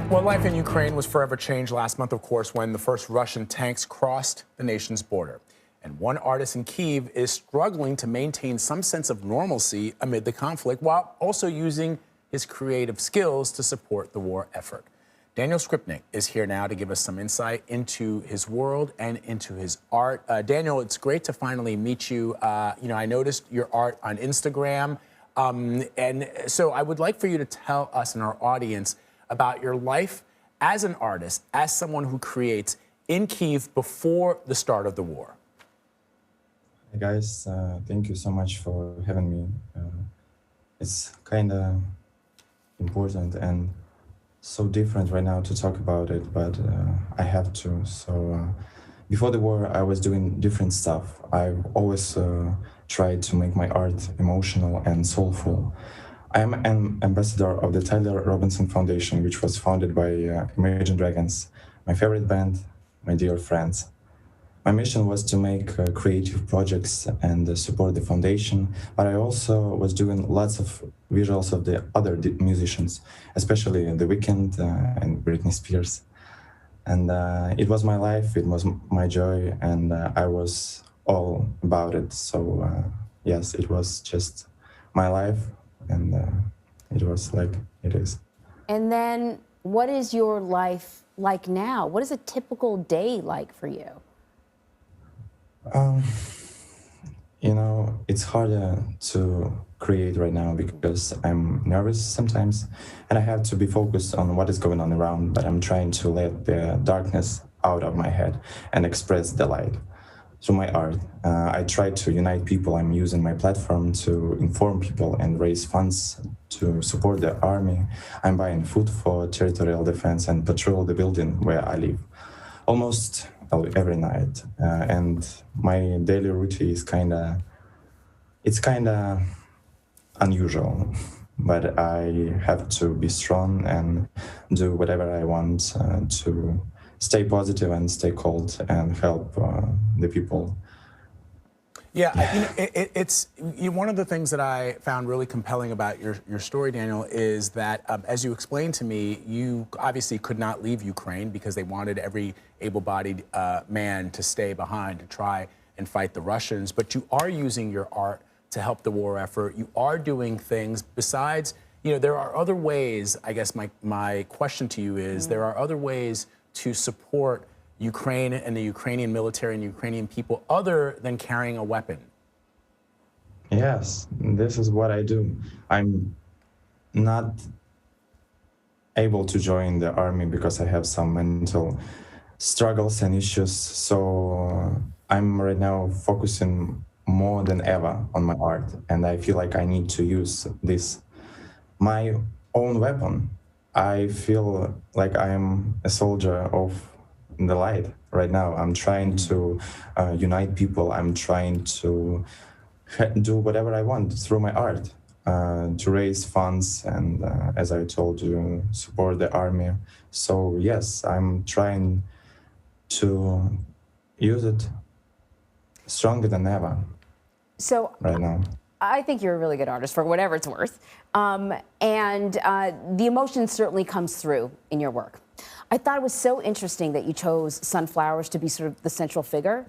Well, life in Ukraine was forever changed last month, of course, when the first Russian tanks crossed the nation's border. And one artist in Kyiv is struggling to maintain some sense of normalcy amid the conflict while also using his creative skills to support the war effort. Daniel Skripnik is here now to give us some insight into his world and into his art. Daniel, it's great to finally meet you. I noticed your art on Instagram. And so I would like for you to tell us and our audience about your life as an artist, as someone who creates in Kyiv before the start of the war. Hey guys, thank you so much for having me. It's kind of important and so different right now to talk about it, but I have to. So before the war, I was doing different stuff. I've always tried to make my art emotional and soulful. I am an ambassador of the Tyler Robinson Foundation, which was founded by Imagine Dragons, my favorite band, my dear friends. My mission was to make creative projects and support the foundation, but I also was doing lots of visuals of the other musicians, especially The Weeknd and Britney Spears. And it was my life, it was my joy, and I was all about it. So yes, it was just my life, and it was like it is. And then what is your life like now? What is a typical day like for you? It's harder to create right now because I'm nervous sometimes and I have to be focused on what is going on around, but I'm trying to let the darkness out of my head and express the light through my art. I try to unite people. I'm using my platform to inform people and raise funds to support the army. I'm buying food for territorial defense and patrol the building where I live almost every night. And my daily routine is kind of unusual, but I have to be strong and do whatever I want to stay positive and stay cold and help the people. Yeah, it's one of the things that I found really compelling about your story, Daniel, is that as you explained to me, you obviously could not leave Ukraine because they wanted every able-bodied man to stay behind to try and fight the Russians. But you are using your art to help the war effort. You are doing things besides, there are other ways. I guess my question to you is, there are other ways to support Ukraine and the Ukrainian military and Ukrainian people other than carrying a weapon. Yes, this is what I do. I'm not able to join the army because I have some mental struggles and issues. So I'm right now focusing more than ever on my art. And I feel like I need to use this, my own weapon. I feel like I'm a soldier of the light right now. I'm trying to unite people. I'm trying to do whatever I want through my art, to raise funds and, as I told you, support the army. So yes, I'm trying to use it stronger than ever. So right now, I think you're a really good artist for whatever it's worth. And the emotion certainly comes through in your work. I thought it was so interesting that you chose sunflowers to be sort of the central figure.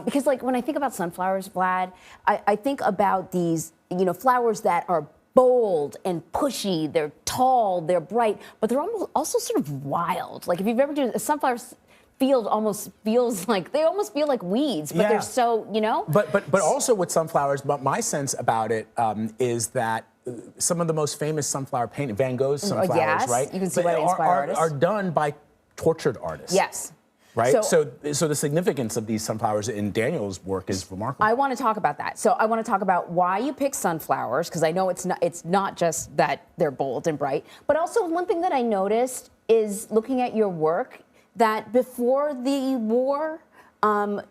Because when I think about sunflowers, Vlad, I think about these, flowers that are bold and pushy, they're tall, they're bright, but they're also sort of wild. Like if you've ever done a sunflower field, almost feels like, they almost feel like weeds, but they're so, But also with sunflowers, but my sense about it is that some of the most famous sunflower painting, Van Gogh's sunflowers, right? You can see why they inspire artists. Are done by tortured artists. Yes. Right? So the significance of these sunflowers in Daniel's work is remarkable. I want to talk about that. So I want to talk about why you pick sunflowers, because I know it's not just that they're bold and bright, but also one thing that I noticed is looking at your work, that before the war,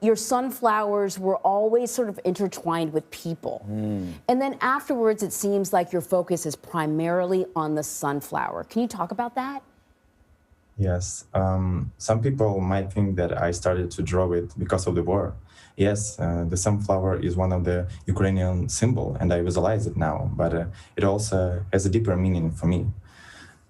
your sunflowers were always sort of intertwined with people. And then afterwards, it seems like your focus is primarily on the sunflower. Can you talk about that? Yes. Some people might think that I started to draw it because of the war. Yes, the sunflower is one of the Ukrainian symbol, and I visualize it now, but it also has a deeper meaning for me.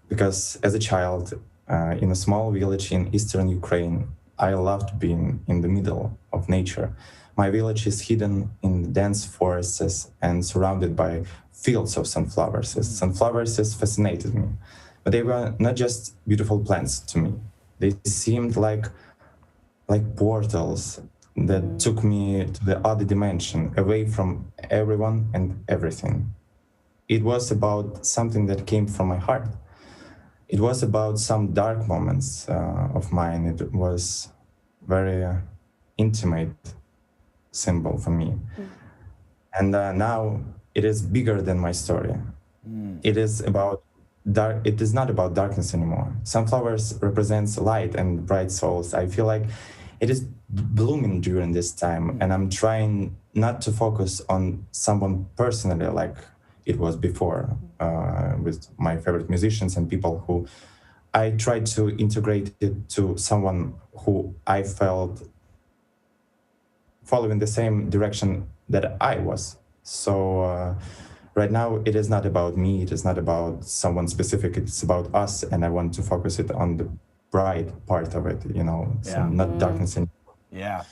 Because as a child, in a small village in eastern Ukraine. I loved being in the middle of nature. My village is hidden in dense forests and surrounded by fields of sunflowers. Sunflowers fascinated me, but they were not just beautiful plants to me. They seemed like portals that took me to the other dimension, away from everyone and everything. It was about something that came from my heart. It was about some dark moments of mine. It was very intimate symbol for me. And now it is bigger than my story. It is about it is not about darkness anymore. Sunflowers represents light and bright souls. I feel like it is blooming during this time, and I'm trying not to focus on someone personally like it was before with my favorite musicians and people who I tried to integrate it to someone who I felt following the same direction that I was. So right now, it is not about me. It is not about someone specific. It's about us, and I want to focus it on the bright part of it. So not darkness anymore. Yeah.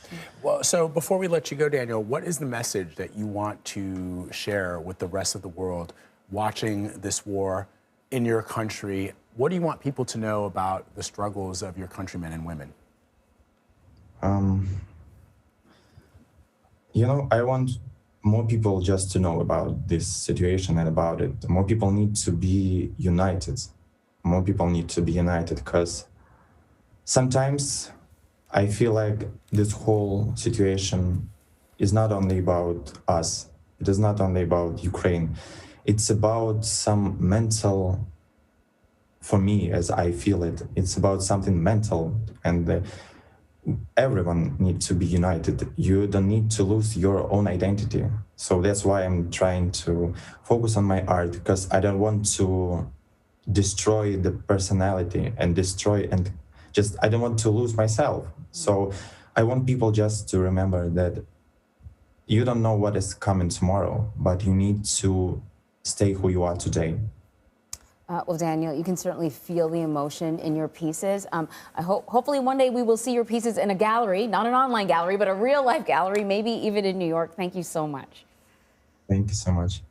Well, so before we let you go, Daniel, what is the message that you want to share with the rest of the world watching this war in your country? What do you want people to know about the struggles of your countrymen and women? I want more people just to know about this situation and about it. More people need to be united. More people need to be united because sometimes I feel like this whole situation is not only about us. It is not only about Ukraine. It's about some mental, for me, as I feel it, it's about something mental, and everyone needs to be united. You don't need to lose your own identity. So that's why I'm trying to focus on my art, because I don't want to destroy the personality and I don't want to lose myself. So I want people just to remember that you don't know what is coming tomorrow, but you need to stay who you are today. Well, Daniel, you can certainly feel the emotion in your pieces. Hopefully one day we will see your pieces in a gallery, not an online gallery, but a real life gallery, maybe even in New York. Thank you so much. Thank you so much.